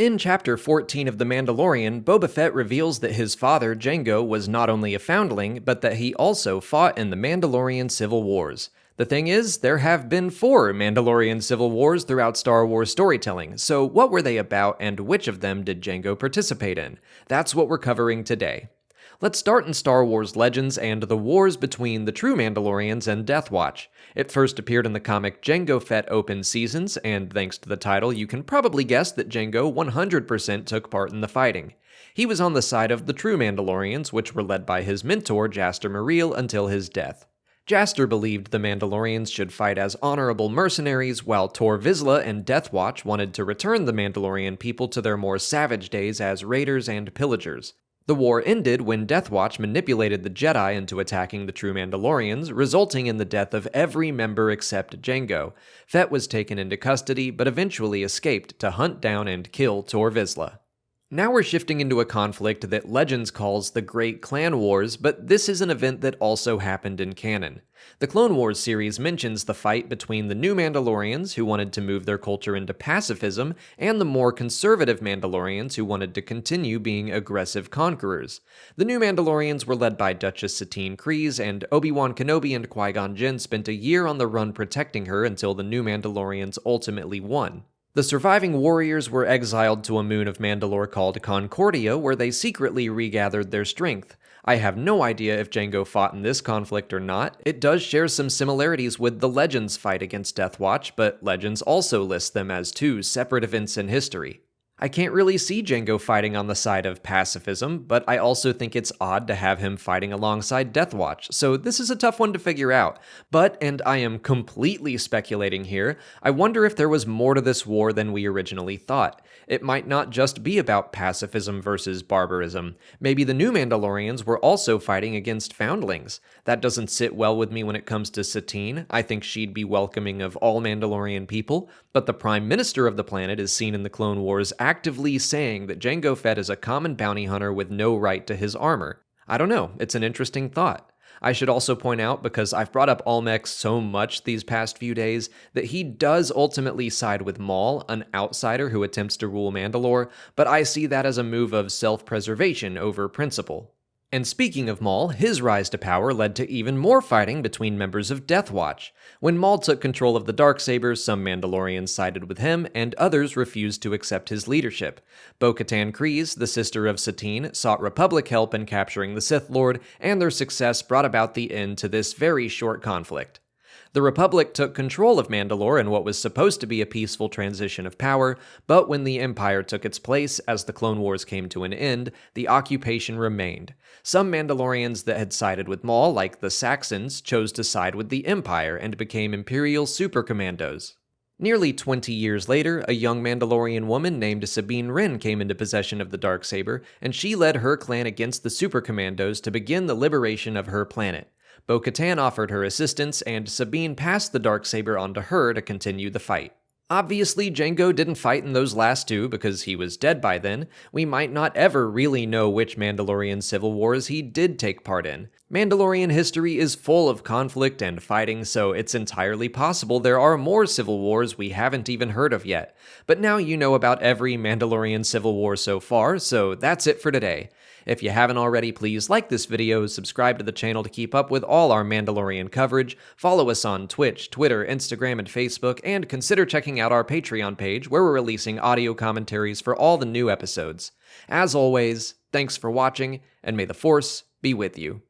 In Chapter 14 of The Mandalorian, Boba Fett reveals that his father, Jango, was not only a foundling, but that he also fought in the Mandalorian Civil Wars. The thing is, there have been 4 Mandalorian Civil Wars throughout Star Wars storytelling, so what were they about and which of them did Jango participate in? That's what we're covering today. Let's start in Star Wars Legends and the wars between the true Mandalorians and Death Watch. It first appeared in the comic Jango Fett Open Seasons, and thanks to the title, you can probably guess that Jango 100% took part in the fighting. He was on the side of the true Mandalorians, which were led by his mentor Jaster Mereel until his death. Jaster believed the Mandalorians should fight as honorable mercenaries, while Tor Vizsla and Death Watch wanted to return the Mandalorian people to their more savage days as raiders and pillagers. The war ended when Death Watch manipulated the Jedi into attacking the true Mandalorians, resulting in the death of every member except Jango. Fett was taken into custody, but eventually escaped to hunt down and kill Tor Vizsla. Now we're shifting into a conflict that Legends calls the Great Clan Wars, but this is an event that also happened in canon. The Clone Wars series mentions the fight between the new Mandalorians, who wanted to move their culture into pacifism, and the more conservative Mandalorians, who wanted to continue being aggressive conquerors. The new Mandalorians were led by Duchess Satine Kryze, and Obi-Wan Kenobi and Qui-Gon Jinn spent a year on the run protecting her until the new Mandalorians ultimately won. The surviving warriors were exiled to a moon of Mandalore called Concordia, where they secretly regathered their strength. I have no idea if Jango fought in this conflict or not. It does share some similarities with the Legends fight against Death Watch, but Legends also lists them as 2 separate events in history. I can't really see Jango fighting on the side of pacifism, but I also think it's odd to have him fighting alongside Death Watch, so this is a tough one to figure out. But, and I am completely speculating here, I wonder if there was more to this war than we originally thought. It might not just be about pacifism versus barbarism. Maybe the new Mandalorians were also fighting against foundlings. That doesn't sit well with me when it comes to Satine. I think she'd be welcoming of all Mandalorian people, but the Prime Minister of the planet is seen in the Clone Wars actively saying that Jango Fett is a common bounty hunter with no right to his armor. I don't know, it's an interesting thought. I should also point out, because I've brought up Almec so much these past few days, that he does ultimately side with Maul, an outsider who attempts to rule Mandalore, but I see that as a move of self-preservation over principle. And speaking of Maul, his rise to power led to even more fighting between members of Death Watch. When Maul took control of the Darksaber, some Mandalorians sided with him, and others refused to accept his leadership. Bo-Katan Kryze, the sister of Satine, sought Republic help in capturing the Sith Lord, and their success brought about the end to this very short conflict. The Republic took control of Mandalore in what was supposed to be a peaceful transition of power, but when the Empire took its place as the Clone Wars came to an end, the occupation remained. Some Mandalorians that had sided with Maul, like the Saxons, chose to side with the Empire and became Imperial Supercommandos. Nearly 20 years later, a young Mandalorian woman named Sabine Wren came into possession of the Darksaber, and she led her clan against the Supercommandos to begin the liberation of her planet. Bo-Katan offered her assistance, and Sabine passed the Darksaber on to her to continue the fight. Obviously, Jango didn't fight in those last 2 because he was dead by then. We might not ever really know which Mandalorian Civil Wars he did take part in. Mandalorian history is full of conflict and fighting, so it's entirely possible there are more Civil Wars we haven't even heard of yet. But now you know about every Mandalorian Civil War so far, so that's it for today. If you haven't already, please like this video, subscribe to the channel to keep up with all our Mandalorian coverage, follow us on Twitch, Twitter, Instagram, and Facebook, and consider checking out our Patreon page where we're releasing audio commentaries for all the new episodes. As always, thanks for watching, and may the Force be with you.